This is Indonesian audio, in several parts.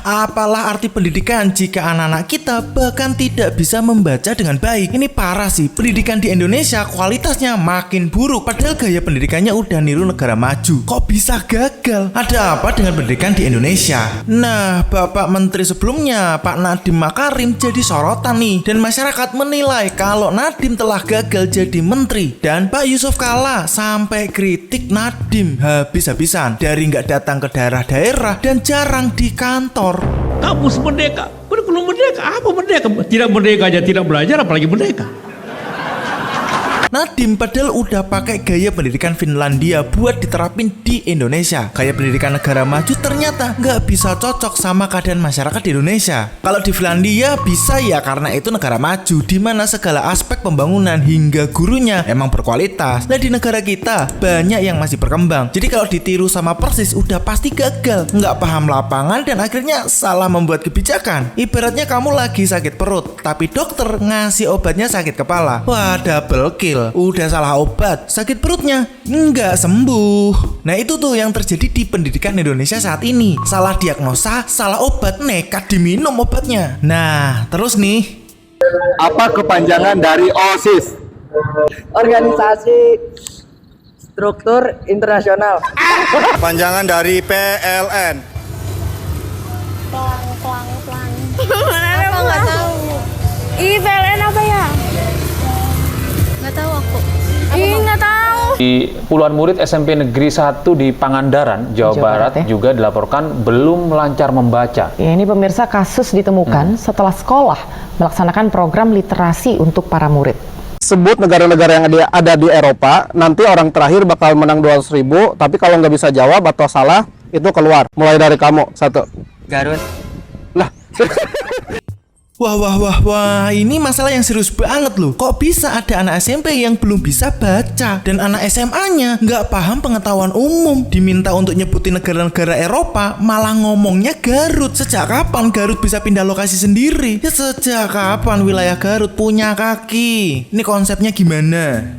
apalah arti pendidikan jika anak-anak kita bahkan tidak bisa membaca dengan baik? Ini parah sih, pendidikan di Indonesia kualitasnya makin buruk. Padahal gaya pendidikannya udah niru negara maju. Kok bisa gagal? Ada apa dengan pendidikan di Indonesia? Nah, Bapak Menteri sebelumnya, Pak Nadiem Makarim jadi sorotan nih. Dan masyarakat menilai kalau Nadiem telah gagal jadi menteri. Dan Pak Yusuf Kalla sampai kritik Nadiem habis-habisan. Dari nggak datang ke daerah-daerah dan jarang di kantor. Kampus merdeka, kurikulum merdeka, apa merdeka? Tidak merdeka aja tidak belajar, apalagi merdeka. Nadiem padahal udah pakai gaya pendidikan Finlandia buat diterapin di Indonesia. Gaya pendidikan negara maju ternyata nggak bisa cocok sama keadaan masyarakat di Indonesia. Kalau di Finlandia bisa ya karena itu negara maju, di mana segala aspek pembangunan hingga gurunya emang berkualitas. Nah di negara kita banyak yang masih berkembang. Jadi kalau ditiru sama persis udah pasti gagal. Nggak paham lapangan dan akhirnya salah membuat kebijakan. Ibaratnya kamu lagi sakit perut, tapi dokter ngasih obatnya sakit kepala. Wah double kill. Udah salah obat, sakit perutnya nggak sembuh. Nah itu tuh yang terjadi di pendidikan Indonesia saat ini. Salah diagnosa, salah obat, nekat diminum obatnya. Nah terus nih, apa kepanjangan dari OSIS? Organisasi Struktur Internasional. Kepanjangan dari PLN. Pelang. Apa nggak tahu? PLN apa ya? Nggak tahu aku. Nggak tahu. Di puluhan murid SMP Negeri 1 di Pangandaran, Jawa Barat juga dilaporkan belum lancar membaca. Ya, ini pemirsa kasus ditemukan setelah sekolah melaksanakan program literasi untuk para murid. Sebut negara-negara yang ada di Eropa, nanti orang terakhir bakal menang 200.000, tapi kalau nggak bisa jawab atau salah, itu keluar. Mulai dari kamu, 1. Garut. Lah. Wah, ini masalah yang serius banget loh. Kok bisa ada anak SMP yang belum bisa baca dan anak SMA-nya nggak paham pengetahuan umum, diminta untuk nyebutin negara-negara Eropa, malah ngomongnya Garut. Sejak kapan Garut bisa pindah lokasi sendiri? Ya sejak kapan wilayah Garut punya kaki? Ini konsepnya gimana?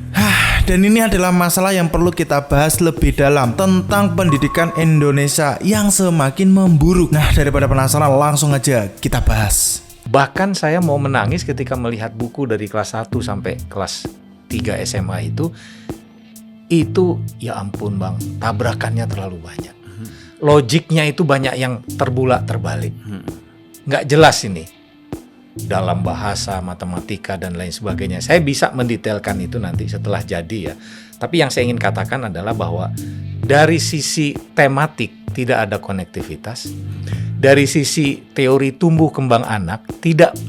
Dan ini adalah masalah yang perlu kita bahas lebih dalam tentang pendidikan Indonesia yang semakin memburuk. Nah, daripada penasaran, langsung aja kita bahas. Bahkan saya mau menangis ketika melihat buku dari kelas 1 sampai kelas 3 SMA itu ya ampun bang, tabrakannya terlalu banyak. Logiknya itu banyak yang terbulak terbalik. Nggak jelas ini. Dalam bahasa, matematika dan lain sebagainya. Saya bisa mendetailkan itu nanti setelah jadi ya. Tapi yang saya ingin katakan adalah bahwa dari sisi tematik tidak ada konektivitas. Dari sisi teori tumbuh kembang anak,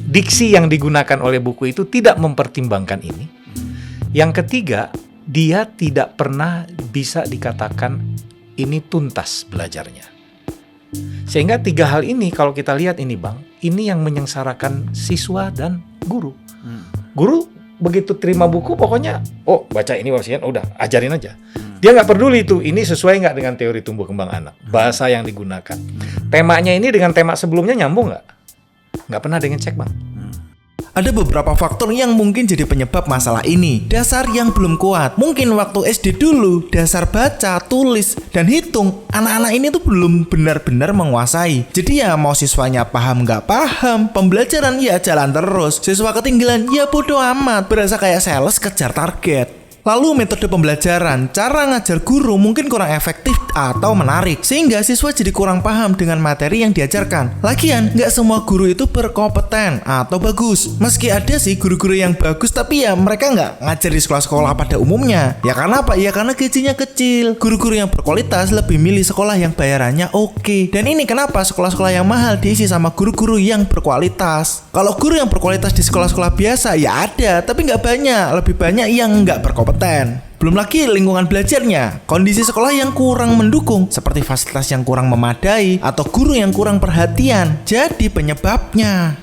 diksi yang digunakan oleh buku itu tidak mempertimbangkan ini. Yang ketiga, dia tidak pernah bisa dikatakan ini tuntas belajarnya. Sehingga 3 hal ini kalau kita lihat ini bang, ini yang menyengsarakan siswa dan guru. Guru begitu terima buku pokoknya, oh baca ini udah ajarin aja. Dia nggak peduli itu, ini sesuai nggak dengan teori tumbuh kembang anak, bahasa yang digunakan. Temanya ini dengan tema sebelumnya nyambung nggak? Nggak pernah ada yang cek bang. Ada beberapa faktor yang mungkin jadi penyebab masalah ini. Dasar yang belum kuat. Mungkin waktu SD dulu, dasar baca, tulis, dan hitung, anak-anak ini tuh belum benar-benar menguasai. Jadi ya mau siswanya paham nggak paham, pembelajaran ya jalan terus. Siswa ketinggalan ya bodo amat, berasa kayak sales kejar target. Lalu metode pembelajaran, cara ngajar guru mungkin kurang efektif atau menarik, sehingga siswa jadi kurang paham dengan materi yang diajarkan. Lagian, nggak semua guru itu berkompeten atau bagus. Meski ada sih guru-guru yang bagus, tapi ya mereka nggak ngajar di sekolah-sekolah pada umumnya. Ya karena apa? Ya karena gajinya kecil. Guru-guru yang berkualitas lebih milih sekolah yang bayarannya oke. Dan ini kenapa sekolah-sekolah yang mahal diisi sama guru-guru yang berkualitas. Kalau guru yang berkualitas di sekolah-sekolah biasa ya ada, tapi nggak banyak. Lebih banyak yang nggak berkompeten. Belum lagi lingkungan belajarnya, kondisi sekolah yang kurang mendukung, seperti fasilitas yang kurang memadai atau guru yang kurang perhatian, jadi penyebabnya.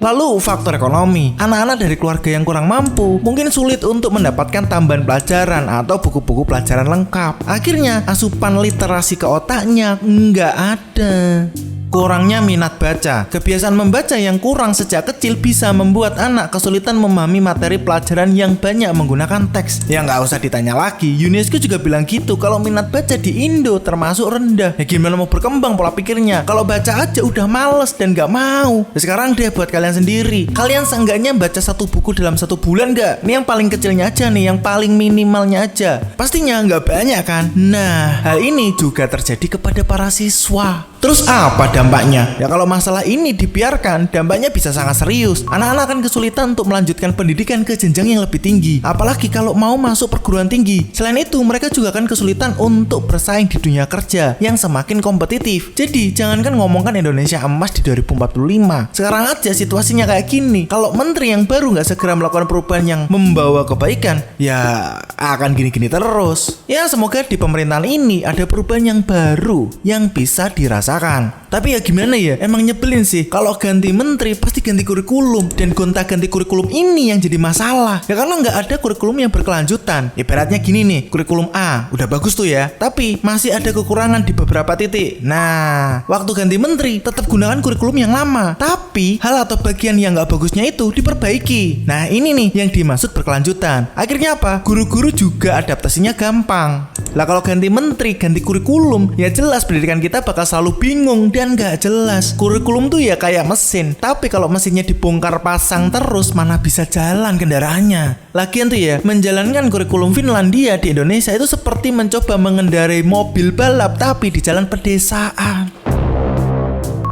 Lalu faktor ekonomi, anak-anak dari keluarga yang kurang mampu mungkin sulit untuk mendapatkan tambahan pelajaran atau buku-buku pelajaran lengkap. Akhirnya asupan literasi ke otaknya nggak ada. Kurangnya minat baca. Kebiasaan membaca yang kurang sejak kecil bisa membuat anak kesulitan memahami materi pelajaran yang banyak menggunakan teks. Ya nggak usah ditanya lagi, UNESCO juga bilang gitu kalau minat baca di Indo termasuk rendah. Ya gimana mau berkembang pola pikirnya? Kalau baca aja udah males dan nggak mau. Ya sekarang deh buat kalian sendiri. Kalian seenggaknya baca 1 buku dalam 1 bulan nggak? Ini yang paling kecilnya aja nih, yang paling minimalnya aja. Pastinya nggak banyak kan? Nah, hal ini juga terjadi kepada para siswa. Terus apa dampaknya? Ya kalau masalah ini dibiarkan, dampaknya bisa sangat serius. Anak-anak akan kesulitan untuk melanjutkan pendidikan ke jenjang yang lebih tinggi. Apalagi kalau mau masuk perguruan tinggi. Selain itu, mereka juga akan kesulitan untuk bersaing di dunia kerja yang semakin kompetitif. Jadi, jangankan ngomongkan Indonesia emas di 2045. Sekarang aja situasinya kayak gini. Kalau menteri yang baru nggak segera melakukan perubahan yang membawa kebaikan, ya akan gini-gini terus. Ya semoga di pemerintahan ini ada perubahan yang baru yang bisa dirasakan. Tapi ya gimana ya, emang nyebelin sih. Kalau ganti menteri pasti ganti kurikulum, dan gonta-ganti kurikulum ini yang jadi masalah. Ya karena nggak ada kurikulum yang berkelanjutan. Ibaratnya gini nih, kurikulum A udah bagus tuh ya, tapi masih ada kekurangan di beberapa titik. Nah, waktu ganti menteri tetap gunakan kurikulum yang lama, tapi hal atau bagian yang nggak bagusnya itu diperbaiki. Nah ini nih yang dimaksud berkelanjutan. Akhirnya apa? Guru-guru juga adaptasinya gampang. Lah kalau ganti menteri, ganti kurikulum, ya jelas pendidikan kita bakal selalu bingung dan gak jelas. Kurikulum tuh ya kayak mesin, tapi kalau mesinnya dibongkar pasang terus, mana bisa jalan kendaraannya. Lagian tuh ya, menjalankan kurikulum Finlandia di Indonesia itu seperti mencoba mengendarai mobil balap tapi di jalan pedesaan.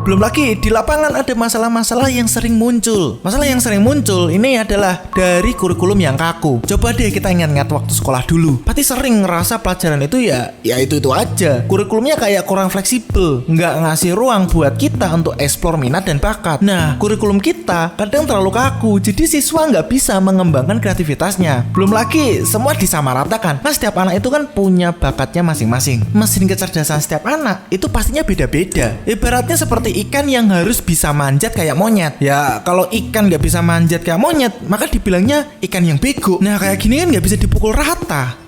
Belum lagi di lapangan ada masalah-masalah yang sering muncul. Masalah yang sering muncul ini adalah dari kurikulum yang kaku. Coba deh kita ingat-ingat waktu sekolah dulu. Pasti sering ngerasa pelajaran itu ya itu aja. Kurikulumnya kayak kurang fleksibel, nggak ngasih ruang buat kita untuk eksplor minat dan bakat. Nah, kurikulum kita kadang terlalu kaku, jadi siswa nggak bisa mengembangkan kreativitasnya. Belum lagi semua disamaratakan. Nah, setiap anak itu kan punya bakatnya masing-masing. Mesin kecerdasan setiap anak itu pastinya beda-beda. Ibaratnya seperti ikan yang harus bisa manjat kayak monyet. Ya kalau ikan nggak bisa manjat kayak monyet, maka dibilangnya ikan yang bego. Nah kayak gini kan nggak bisa dipukul rata.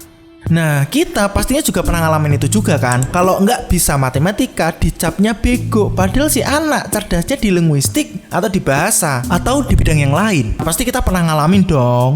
Nah kita pastinya juga pernah ngalamin itu juga kan. Kalau nggak bisa matematika dicapnya bego, padahal si anak cerdasnya di linguistik atau di bahasa atau di bidang yang lain. Pasti kita pernah ngalamin dong.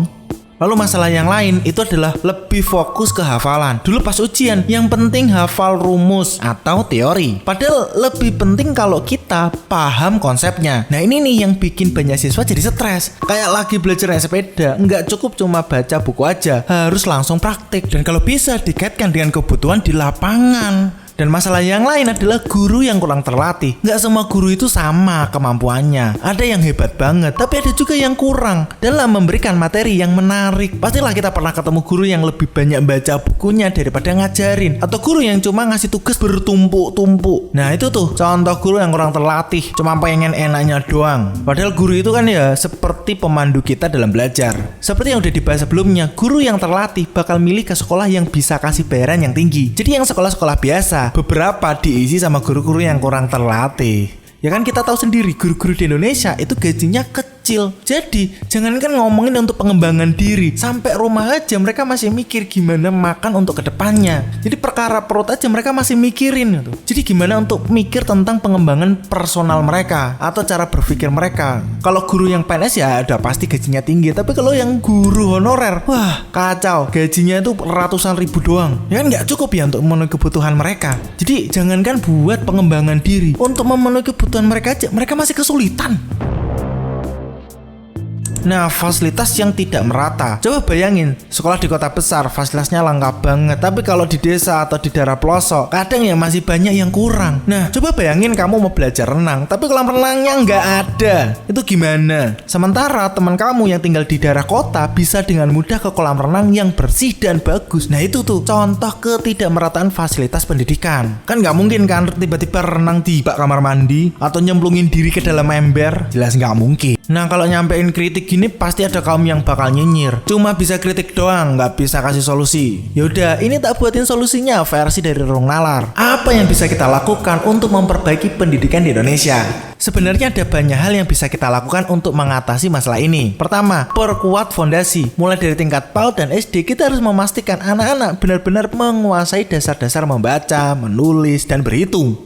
Lalu masalah yang lain itu adalah lebih fokus ke hafalan. Dulu pas ujian, yang penting hafal rumus atau teori. Padahal lebih penting kalau kita paham konsepnya. Nah ini nih yang bikin banyak siswa jadi stres. Kayak lagi belajar naik sepeda, nggak cukup cuma baca buku aja, harus langsung praktik. Dan kalau bisa dikaitkan dengan kebutuhan di lapangan. Dan masalah yang lain adalah guru yang kurang terlatih. Nggak semua guru itu sama kemampuannya. Ada yang hebat banget, tapi ada juga yang kurang dalam memberikan materi yang menarik. Pastilah kita pernah ketemu guru yang lebih banyak baca bukunya daripada ngajarin. Atau guru yang cuma ngasih tugas bertumpuk-tumpuk. Nah itu tuh contoh guru yang kurang terlatih, cuma pengen enaknya doang. Padahal guru itu kan ya seperti pemandu kita dalam belajar. Seperti yang udah dibahas sebelumnya, guru yang terlatih bakal milih ke sekolah yang bisa kasih bayaran yang tinggi. Jadi yang sekolah-sekolah biasa beberapa diisi sama guru-guru yang kurang terlatih. Ya kan kita tahu sendiri guru-guru di Indonesia itu gajinya kecil. Jadi jangankan ngomongin untuk pengembangan diri, sampai rumah aja mereka masih mikir gimana makan untuk kedepannya. Jadi perkara perut aja mereka masih mikirin gitu. Jadi gimana untuk mikir tentang pengembangan personal mereka atau cara berpikir mereka. Kalau guru yang PNS ya udah pasti gajinya tinggi, tapi kalau yang guru honorer, wah kacau, gajinya itu ratusan ribu doang. Ya kan nggak cukup ya untuk memenuhi kebutuhan mereka. Jadi jangankan buat pengembangan diri, untuk memenuhi kebutuhan mereka aja mereka masih kesulitan. Nah, fasilitas yang tidak merata. Coba bayangin, sekolah di kota besar fasilitasnya lengkap banget, tapi kalau di desa atau di daerah pelosok, kadang ya masih banyak yang kurang. Nah, coba bayangin kamu mau belajar renang, tapi kolam renangnya nggak ada. Itu gimana? Sementara teman kamu yang tinggal di daerah kota bisa dengan mudah ke kolam renang yang bersih dan bagus. Nah, itu tuh contoh ketidakmerataan fasilitas pendidikan. Kan nggak mungkin kan tiba-tiba renang di bak kamar mandi atau nyemplungin diri ke dalam ember. Jelas nggak mungkin. Nah, kalau nyampein kritik gini pasti ada kaum yang bakal nyinyir. Cuma bisa kritik doang, nggak bisa kasih solusi. Yaudah, ini tak buatin solusinya versi dari Rung Nalar. Apa yang bisa kita lakukan untuk memperbaiki pendidikan di Indonesia? Sebenarnya ada banyak hal yang bisa kita lakukan untuk mengatasi masalah ini. Pertama, perkuat fondasi. Mulai dari tingkat PAUD dan SD, kita harus memastikan anak-anak benar-benar menguasai dasar-dasar membaca, menulis, dan berhitung.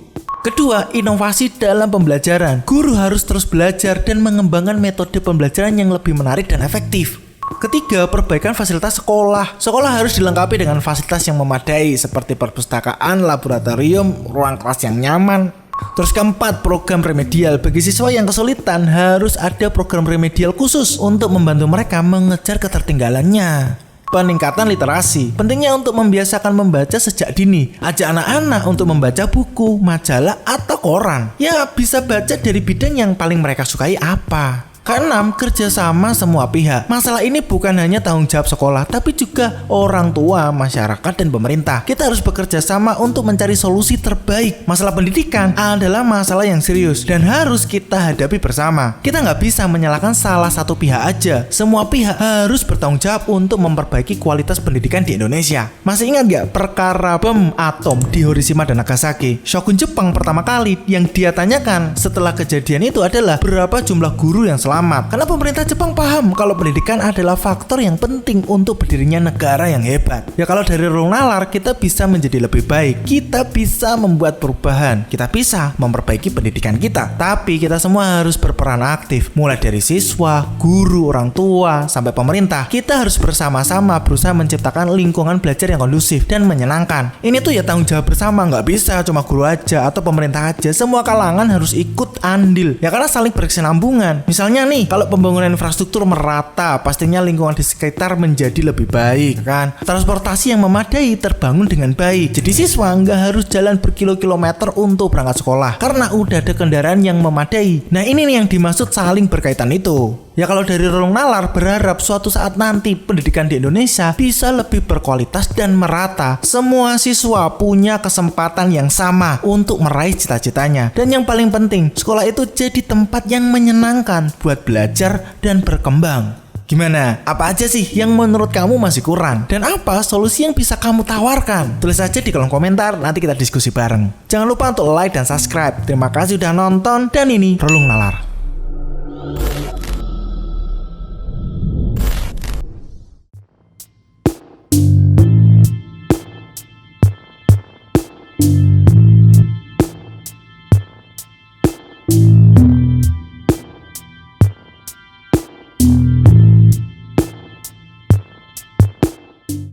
Kedua, inovasi dalam pembelajaran. Guru harus terus belajar dan mengembangkan metode pembelajaran yang lebih menarik dan efektif. Ketiga, perbaikan fasilitas sekolah. Sekolah harus dilengkapi dengan fasilitas yang memadai seperti perpustakaan, laboratorium, ruang kelas yang nyaman. Terus keempat, program remedial. Bagi siswa yang kesulitan harus ada program remedial khusus untuk membantu mereka mengejar ketertinggalannya. Peningkatan literasi. Pentingnya untuk membiasakan membaca sejak dini. Ajak anak-anak untuk membaca buku, majalah, atau koran. Ya, bisa baca dari bidang yang paling mereka sukai apa. Keenam, kerjasama semua pihak. Masalah ini bukan hanya tanggung jawab sekolah, tapi juga orang tua, masyarakat, dan pemerintah. Kita harus bekerja sama untuk mencari solusi terbaik. Masalah pendidikan adalah masalah yang serius dan harus kita hadapi bersama. Kita nggak bisa menyalahkan salah satu pihak aja. Semua pihak harus bertanggung jawab untuk memperbaiki kualitas pendidikan di Indonesia. Masih ingat nggak perkara bom atom di Hiroshima dan Nagasaki? Shogun Jepang pertama kali yang dia tanyakan setelah kejadian itu adalah berapa jumlah guru yang selamat. Karena pemerintah Jepang paham kalau pendidikan adalah faktor yang penting untuk berdirinya negara yang hebat. Ya kalau dari Rulung Nalar kita bisa menjadi lebih baik. Kita bisa membuat perubahan. Kita bisa memperbaiki pendidikan kita. Tapi kita semua harus berperan aktif. Mulai dari siswa, guru, orang tua, sampai pemerintah. Kita harus bersama-sama berusaha menciptakan lingkungan belajar yang kondusif dan menyenangkan. Ini tuh ya tanggung jawab bersama. Nggak bisa cuma guru aja atau pemerintah aja. Semua kalangan harus ikut andil. Ya karena saling berkesinambungan. Misalnya nih, kalau pembangunan infrastruktur merata, pastinya lingkungan di sekitar menjadi lebih baik, kan? Transportasi yang memadai terbangun dengan baik. Jadi siswa nggak harus jalan berkilo-kilometer untuk berangkat sekolah, karena udah ada kendaraan yang memadai. Nah ini nih yang dimaksud saling berkaitan itu. Ya kalau dari Rulung Nalar berharap suatu saat nanti pendidikan di Indonesia bisa lebih berkualitas dan merata. Semua siswa punya kesempatan yang sama untuk meraih cita-citanya. Dan yang paling penting, sekolah itu jadi tempat yang menyenangkan buat belajar dan berkembang. Gimana? Apa aja sih yang menurut kamu masih kurang? Dan apa solusi yang bisa kamu tawarkan? Tulis aja di kolom komentar, nanti kita diskusi bareng. Jangan lupa untuk like dan subscribe. Terima kasih udah nonton, dan ini Rulung Nalar.